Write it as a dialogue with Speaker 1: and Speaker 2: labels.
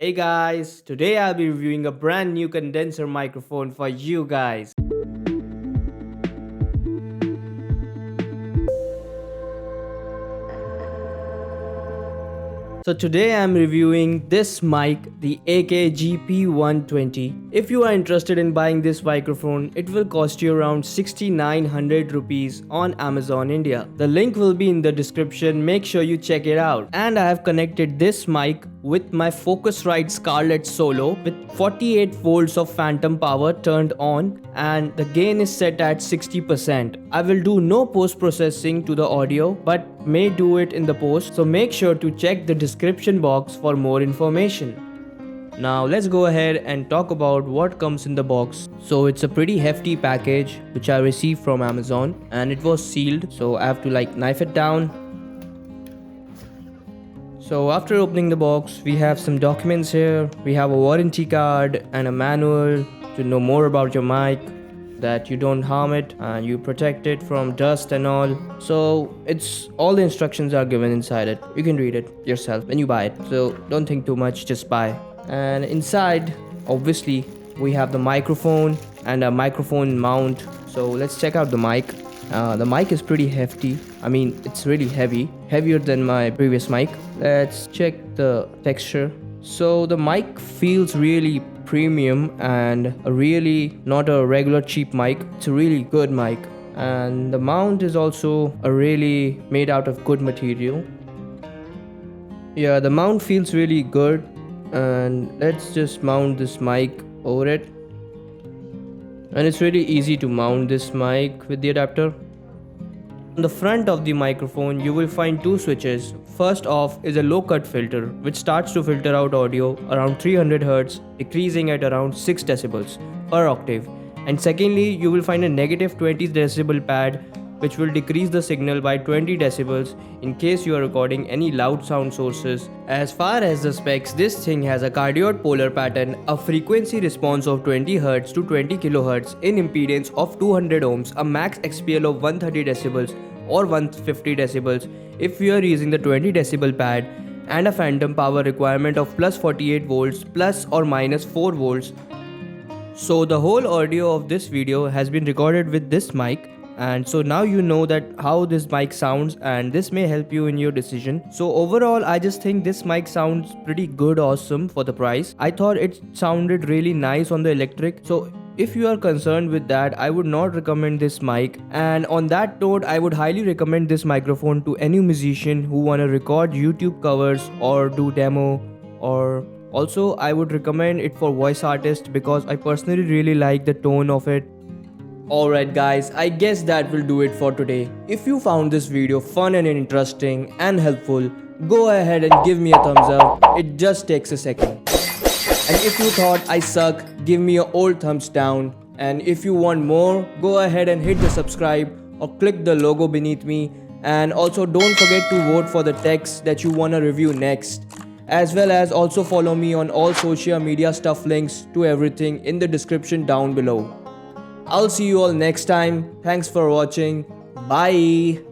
Speaker 1: Hey guys, today I'll be reviewing a brand new condenser microphone for you guys. So today I'm reviewing this mic, the AKG P120. If you are interested in buying this microphone, it will cost you around 6900 rupees on Amazon India. The link will be in the description, make sure you check it out. And I have connected this mic with my Focusrite Scarlett Solo with 48 volts of phantom power turned on and the gain is set at 60%. I will do no post processing to the audio but may do it in the post, so make sure to check the description box for more information. Now let's go ahead and talk about what comes in the box. So it's a pretty hefty package which I received from Amazon and it was sealed, so I have to knife it down. So after opening the box, we have some documents here. We have a warranty card and a manual to know more about your mic, that you don't harm it and you protect it from dust and all. So it's all the instructions are given inside it. You can read it yourself when you buy it. So don't think too much, just buy. And inside, obviously, we have the microphone and a microphone mount. So let's check out the mic. The mic is pretty hefty. I mean, it's really heavy, heavier than my previous mic. Let's check the texture. So the mic feels really premium and really not a regular cheap mic. It's a really good mic. And the mount is also a really made out of good material. Yeah, the mount feels really good. And let's just mount this mic over it. And it's really easy to mount this mic with the adapter. On the front of the microphone, you will find two switches. First off is a low cut filter, which starts to filter out audio around 300 Hz, decreasing at around 6 decibels per octave. And secondly, you will find a negative 20 decibel pad, which will decrease the signal by 20 decibels in case you are recording any loud sound sources. As far as the specs, this thing has a cardioid polar pattern, a frequency response of 20 Hz to 20 kHz in impedance of 200 ohms, a max XPL of 130 decibels or 150 decibels if you are using the 20 decibel pad, and a phantom power requirement of plus 48 volts plus or minus 4 volts. So the whole audio of this video has been recorded with this mic. And so now you know that how this mic sounds, and this may help you in your decision. So overall, I just think this mic sounds pretty good, awesome for the price. I thought it sounded really nice on the electric. So if you are concerned with that, I would not recommend this mic. And on that note, I would highly recommend this microphone to any musician who want to record YouTube covers or do demo, or also I would recommend it for voice artists because I personally really like the tone of it. Alright guys, I guess that will do it for today. If you found this video fun and interesting and helpful, go ahead and give me a thumbs up. It just takes a second. And if you thought I suck, give me an old thumbs down. And if you want more, go ahead and hit the subscribe or click the logo beneath me. And also don't forget to vote for the text that you wanna review next. As well as also follow me on all social media stuff, links to everything in the description down below. I'll see you all next time. Thanks for watching. Bye.